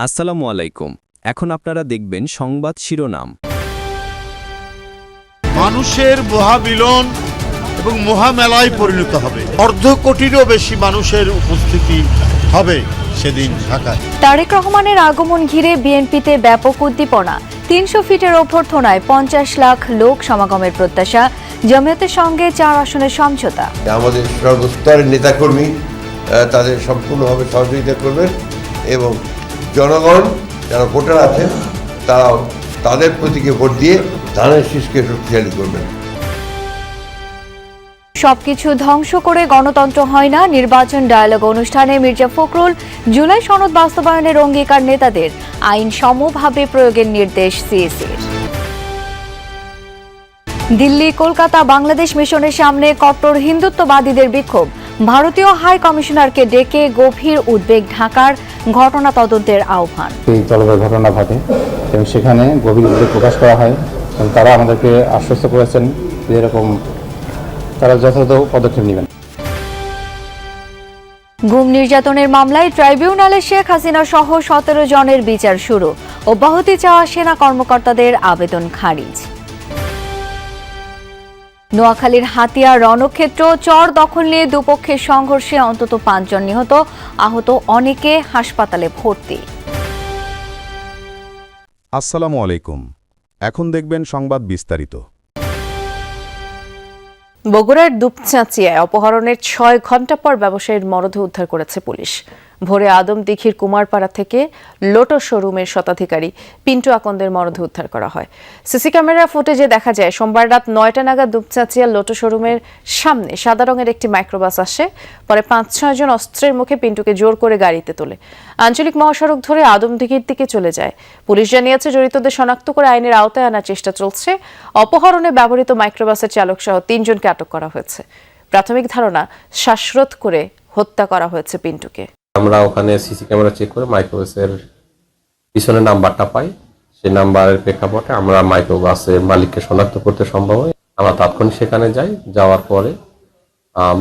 আসসালামু আলাইকুম। এখন আপনারা দেখবেন সংবাদ শিরোনাম। মানুষের মহামিলন এবং মহামেলায় পরিণত হবে। অর্ধ কোটিরও বেশি মানুষের উপস্থিতি হবে সেদিন ঢাকায়। তারেক রহমানের আগমন ঘিরে বিএনপিতে ব্যাপক উদ্দীপনা। ৩০০ ফিটের অভ্যর্থনায় ৫০ লাখ লোক সমাগমের প্রত্যাশা। জামায়াতের সঙ্গে ৪ আসনের সমঝোতা। আমাদের সর্বস্তরের নেতাকর্মী তাদের সম্পূর্ণভাবে সহযোগিতা করবেন এবং জনগণ যারা ভোটার আছেন তারাও তাদের প্রতীকে ভোট দিয়ে ধানের শীষকে শক্তিশালী করবেন। সবকিছু ধ্বংস করে গণতন্ত্র হয় না। নির্বাচন ডায়ালগ অনুষ্ঠানে মির্জা ফখরুল। জুলাই সনদ বাস্তবায়নের অঙ্গীকার নেতাদের। আইন সমভাবে প্রয়োগের নির্দেশ সিএসির। দিল্লি কলকাতা বাংলাদেশ মিশনের সামনে কট্টর হিন্দুত্ববাদীদের বিক্ষোভ। ভারতীয় হাই কমিশনারকে ডেকে গভীর উদ্বেগ ঢাকার। ঘটনা তদন্তের আহ্বান। এই জলবায়ু ঘটনা ঘটে এবং সেখানে গভীর উদ্বেগ প্রকাশ করা হয় এবং তারা আমাদেরকে আশ্বস্ত করেছেন যে এরকম তারা যথাযথ পদক্ষেপ নেবেন। গুম নির্যাতনের মামলায় ট্রাইব্যুনালে শেখ হাসিনা সহ ১৭ জনের বিচার শুরু। অব্যাহতি চাওয়া সেনা কর্মকর্তাদের আবেদন খারিজ। নোয়াখালীর হাতিয়া রণক্ষেত্র চর দখল নিয়ে দুপক্ষের সংঘর্ষে অন্তত ৫ জন নিহত, আহত অনেকে হাসপাতালে ভর্তি। আসসালামু আলাইকুম। এখন দেখবেন সংবাদ বিস্তারিত। বগুড়ার দুপচাঁচিয়ায় অপহরণের ৬ ঘণ্টা পর ব্যবসায়ীর মরদেহ উদ্ধার করেছে পুলিশ। ভোরে আদমদীঘির কুমারপাড়া থেকে লোটো শোরুমের শতাধিকারী পিন্টু আকন্দের মরদেহ উদ্ধার করা হয়। সিসি ক্যামেরা ফুটেজে দেখা যায় সোমবার রাত ৯টা নাগাদ দুপচাঁচিয়া লোটো শোরুমের সামনে সাদা রঙের একটি মাইক্রোবাস আসে। পরে ৫-৬ জন অস্ত্রের মুখে পিন্টুকে জোর করে গাড়িতে তোলে। আঞ্চলিক মহাসড়ক ধরে আদমদীঘির দিকে চলে যায়। পুলিশ জানিয়েছে জড়িতদের শনাক্ত করে আইনের আওতায় আনার চেষ্টা চলছে। অপহরণে ব্যবহৃত মাইক্রোবাসের চালক সহ ৩ জনকে আটক করা হয়েছে। প্রাথমিক ধারণা শ্বাসরোধ করে হত্যা করা হয়েছে পিন্টুকে। আমরা ওখানে সিসি ক্যামেরা চেক করে মাইক্রোবাসের পিছনে নাম্বারটা পাই। সেই নাম্বারের প্রেক্ষাপটে আমরা মাইক্রোবাসের মালিককে শনাক্ত করতে সম্ভব হয়। আমরা তাৎক্ষণিক সেখানে যাই। যাওয়ার পরে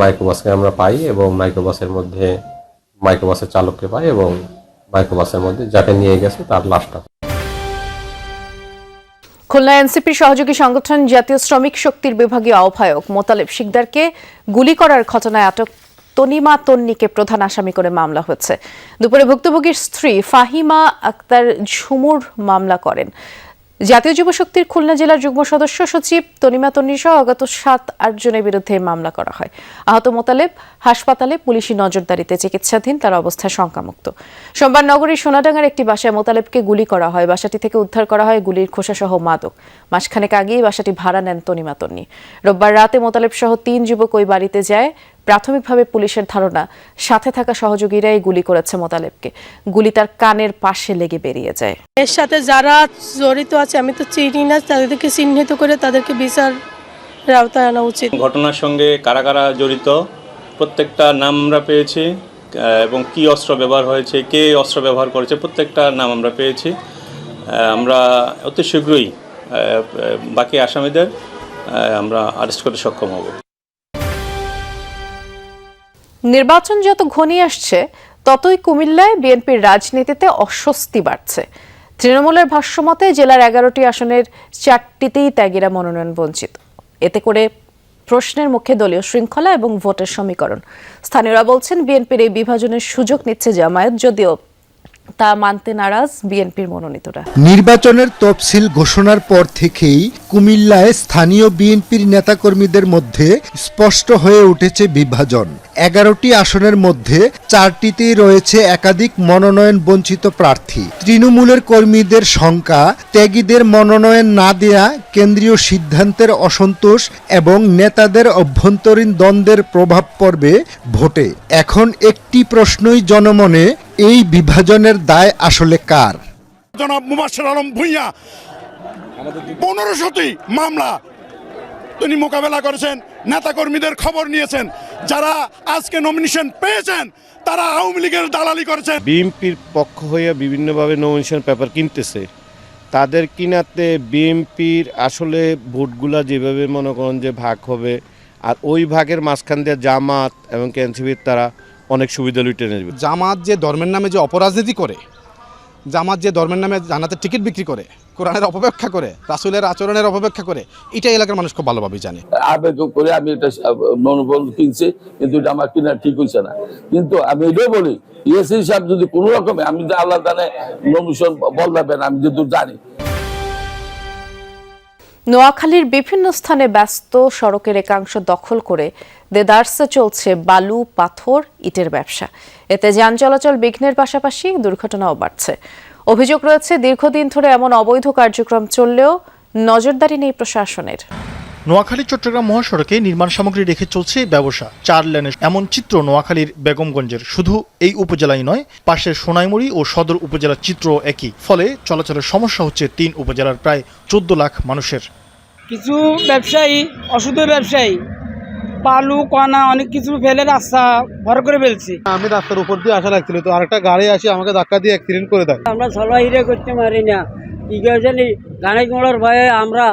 মাইক্রোবাসকে আমরা পাই এবং মাইক্রোবাসের চালককে পাই এবং মাইক্রোবাসের মধ্যে যাকে নিয়ে গেছে তার লাশটা। খুলনা এনসিপির সহযোগী সংগঠন জাতীয় শ্রমিক শক্তির বিভাগীয় আহ্বায়ক মোতালেব শিকদারকে গুলি করার ঘটনায় আটক তনিমা তন্নিকে প্রধান আসামি করে মামলা হয়েছে। দুপুরে ভুক্তভোগীর স্ত্রী ফাহিমা আক্তার ঝুমুর মামলা করেন। জাতীয় যুব শক্তির খুলনা জেলার যুগ্ম সদস্য সচিব তনিমা তন্নি সহ অগত ৭-৮ জনের বিরুদ্ধে মামলা করা হয়। আহত মোতালেব হাসপাতালে পুলিশি নজরদারিতে চিকিৎসাধীন, তার অবস্থা শঙ্কামুক্ত। সোমবার নগরীর সোনাডাঙ্গার একটি বাসায় মোতালেবকে গুলি করা হয়। বাসাটি থেকে উদ্ধার করা হয় গুলির খোসাসহ মাদক। মাসখানেক আগেই বাসাটি ভাড়া নেন তনিমা তন্নি। রোববার রাতে মোতালেব সহ ৩ যুবক ওই বাড়িতে যায়। প্রাথমিকভাবে পুলিশের ধারণা সাথে থাকা সহযোগীরাই গুলি করেছে মোতালেবকে। গুলি তার কানের পাশে লেগে বেরিয়ে যায়। এর সাথে যারা জড়িত আছে আমি তো চিনি না, তাদেরকে চিহ্নিত করে তাদেরকে বিচার আওতায় আনা উচিত। ঘটনার সঙ্গে কারা কারা জড়িত প্রত্যেকটা নাম আমরা পেয়েছি এবং কি অস্ত্র ব্যবহার হয়েছে, কে অস্ত্র ব্যবহার করেছে প্রত্যেকটা নাম আমরা পেয়েছি। আমরা অতি শীঘ্রই বাকি আসামিদের আমরা অ্যারেস্ট করতে সক্ষম হব। নির্বাচন যত ঘনিয়ে আসছে ততই কুমিল্লায় বিএনপির রাজনীতিতে অস্বস্তি বাড়ছে। তৃণমূলের ভাষ্যমতে জেলার 11টি আসনের 4টিতেই ত্যাগীরা মনোনয়ন বঞ্চিত। এতে করে প্রশ্নের মুখে দলীয় শৃঙ্খলা এবং ভোটের সমীকরণ। স্থানীয়রা বলছেন বিএনপির এই বিভাজনের সুযোগ নিচ্ছে জামায়াত, যদিও তা মানতে নারাজ বিএনপির মনোনীতরা। নির্বাচনের তফসিল ঘোষণার পর থেকেই কুমিল্লায় স্থানীয় বিএনপির নেতাকর্মীদের মধ্যে স্পষ্ট হয়ে উঠেছে বিভাজন। 11টি আসনের মধ্যে 4টিতেই রয়েছে একাধিক মনোনয়ন বঞ্চিত প্রার্থী। তৃণমূলের কর্মীদের শঙ্কা, ত্যাগীদের মনোনয়ন না দেয়া কেন্দ্রীয় সিদ্ধান্তের অসন্তোষ এবং নেতাদের অভ্যন্তরীণ দ্বন্দ্বের প্রভাব পড়বে ভোটে। এখন একটি প্রশ্নই জনমনে, এই বিভাজনের দায় আসলে কার? জনাব মুবাশশির আলম ভূঁইয়া 1500টি মামলা তিনি মোকাবেলা করেছেন, নেতাকর্মীদের খবর নিয়েছেন। যারা আজকে নমিনেশন পেয়েছেন তারা আওয়ামী লীগের দালালি করেছেন। বিএনপির পক্ষ হয়ে বিভিন্নভাবে নমিনেশন পেপার কিনতেছে। তাদের কিনাতে বিএনপির আসলে ভোটগুলা যেভাবে মনে করেন যে ভাগ হবে, আর ওই ভাগের মাঝখান দিয়ে জামাত এবং এনসিপির তারা অনেক সুবিধা লুটে নেবে। জামাত যে ধর্মের নামে যে অপরাজনীতি করে, জামাত যে ধর্মের নামে জান্নাতের টিকিট বিক্রি করে, কোরআনের অপব্যাখ্যা করে, রাসূলের আচরণের অপব্যাখ্যা করে, এটা এলাকার মানুষ খুব ভালোভাবে জানে। আবেগ করে আমি এটা মনোবল কিনছি, কিন্তু এটা আমার কিনা ঠিক হয়েছে না। কিন্তু আমি এটাই বলি, ইয়েসি সাহেব যদি কোনো রকমে, আমি যে আল্লাহ জানে নমিশন বদলাবেন, আমি যদি জানি। নোয়াখালীর বিভিন্ন স্থানে ব্যস্ত সড়কের একাংশ দখল করে দেদারসে চলছে বালু, পাথর, ইটের ব্যবসা। এতে যান চলাচল বিঘ্নের পাশাপাশি দুর্ঘটনাও বাড়ছে। অভিযোগ রয়েছে দীর্ঘদিন ধরে এমন অবৈধ কার্যক্রম চললেও নজরদারি নেই প্রশাসনের। নোয়াখালী চট্টগ্রাম মহাসড়কে নির্মাণ সামগ্রী রেখে চলছে ব্যবসা। 4 লেনের এমন চিত্র নোয়াখালীর বেগমগঞ্জের। শুধু এই উপজেলাই নয়, পাশের সোনাইমুড়ি ও সদর উপজেলার চিত্র একই। ফলে চলাচলের সমস্যা হচ্ছে 3 উপজেলার প্রায় 14 লাখ মানুষের। কিছু ব্যবসায়ী, অশুদ্ধ ব্যবসায়ী বালু, কণা অনেক কিছু ফেলে রাস্তা ভর করে ফেলছে। আমি রাস্তার উপর দিয়ে আসা লাগছিল, তো আরেকটা গাড়ি আসে আমাকে ধাক্কা দিয়ে অ্যাক্সিডেন্ট করে দেয়। আমরা চলাফেরা করতে পারি না, কি জানি গাড়ি ঘোড়ার ভয়ে আমরা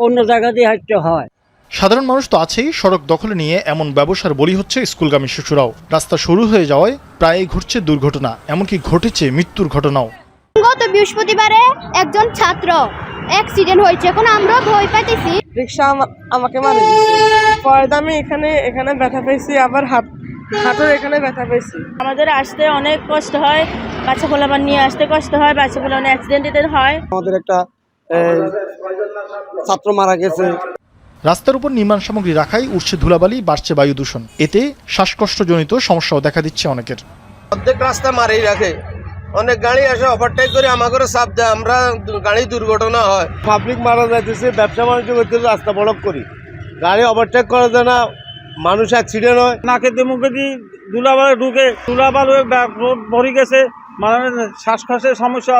অন্য জায়গা দিয়ে হাঁটতে হয়। সাধারণ মানুষ তো আছেই, সড়ক দখলে নিয়ে এমন ব্যবসার বলি হচ্ছে স্কুলগামী শিশুরাও। রাস্তা শুরু হয়ে যাওয়ায় প্রায়ই ঘটছে দুর্ঘটনা, এমনকি ঘটেছে মৃত্যুর ঘটনাও। গত বৃহস্পতিবারে একজন ছাত্র অ্যাক্সিডেন্ট হয়েছে, এখন আমরা ভয় পাইতেছি। রিক্সা আমাকে মারে দিয়েছে, পরে আমি এখানে ব্যথা পেয়েছি, আবার হাতের এখানে ব্যথা পেয়েছি। আমাদের আসতে অনেক কষ্ট হয়, বাচ্চা পোলাপান নিয়ে আসতে কষ্ট হয়, বাচ্চা পোলাপান অ্যাক্সিডেন্ট হয়। আমাদের একটা ছাত্র মারা গেছে। রাস্তার উপর নির্মাণ সামগ্রী রাখায় উঠছে ধুলাবালি, বাড়ছে বায়ু দূষণ। এতে শ্বাসকষ্টজনিত সমস্যাও দেখা দিচ্ছে অনেকের। অর্ধেক রাস্তা মারেই রাখে, অনেক গাড়ি আসে ওভারটেক করে আমাকে চাপ দেয়, আমরা গাড়ি দুর্ঘটনা হয়। পাবলিক মারা যাইতেছে, ব্যবসা বাণিজ্য করতেছে, রাস্তা ব্লক করি, গাড়ি ওভারটেক করা যায় না, মানুষ অ্যাক্সিডেন্ট হয়। নাকে মুখে দিয়ে ধুলাবালু ঢুকে, ধুলাবালু ভরে গেছে, মানুষের শ্বাসকষ্টের সমস্যা।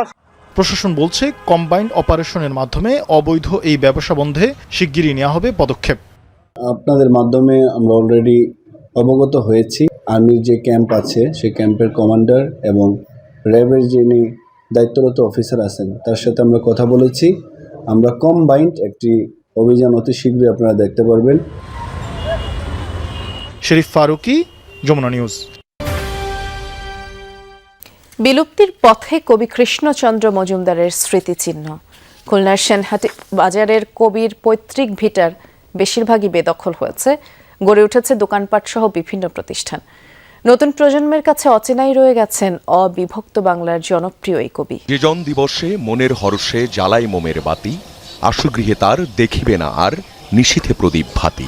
প্রশাসন বলছে কম্বাইন্ড অপারেশনের মাধ্যমে অবৈধ এই ব্যবসা বন্ধে শিগগিরই নেওয়া হবে পদক্ষেপ। আপনাদের মাধ্যমে আমরা অলরেডি অবগত হয়েছি। আর্মির যে ক্যাম্প আছে সেই ক্যাম্পের কমান্ডার এবং র্যাবের যিনি দায়িত্বরত অফিসার আছেন তার সাথে আমরা কথা বলেছি। আমরা কম্বাইন্ড একটি অভিযান অতি শীঘ্রই আপনারা দেখতে পারবেন। শরীফ ফারুকী, যমুনা নিউজ। বিলুপ্তির পথে কবি কৃষ্ণচন্দ্র মজুমদারের স্মৃতিচিহ্ন। খুলনার সেনহাটি বাজারের কবির পৈতৃক ভিটার বেশিরভাগই বেদখল হয়েছে, গড়ে উঠেছে দোকানপাট সহ বিভিন্ন প্রতিষ্ঠান। নতুন প্রজন্মের কাছে অচেনাই রয়ে গেছেন অবিভক্ত বাংলার জনপ্রিয় এই কবি। সৃজন দিবসে মনের হরষে জ্বালায় মোমের বাতি, আশুগৃহে তার দেখিবে না আর নিশীথে প্রদীপ ভাতি।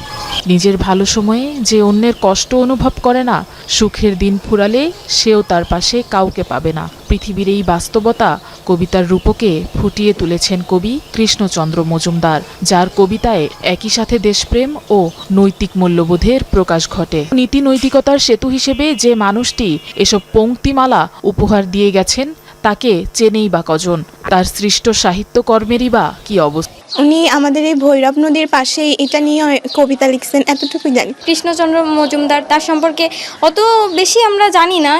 নিজের ভালো সময়ে যে অন্যের কষ্ট অনুভব করে না, সুখের দিন ফুরালে সেও তার পাশে কাউকে পাবে না। পৃথিবীর এই বাস্তবতা কবিতার রূপকে ফুটিয়ে তুলেছেন কবি কৃষ্ণচন্দ্র মজুমদার, যার কবিতায় একই সাথে দেশপ্রেম ও নৈতিক মূল্যবোধের প্রকাশ ঘটে। নীতি নৈতিকতার সেতু হিসেবে যে মানুষটি এসব পংক্তিমালা উপহার দিয়ে গেছেন তাকে চেনেই বা কজন, তার সৃষ্ট সাহিত্যকর্মেরই বা কি অবস্থা। উনি আমাদের এই ভৈরব নদীর পাশেই এটা নিয়ে কবিতা লিখছেন, এতটুকু জানি। কৃষ্ণচন্দ্র মজুমদার, তার সম্পর্কে অত বেশি আমরা জানি না।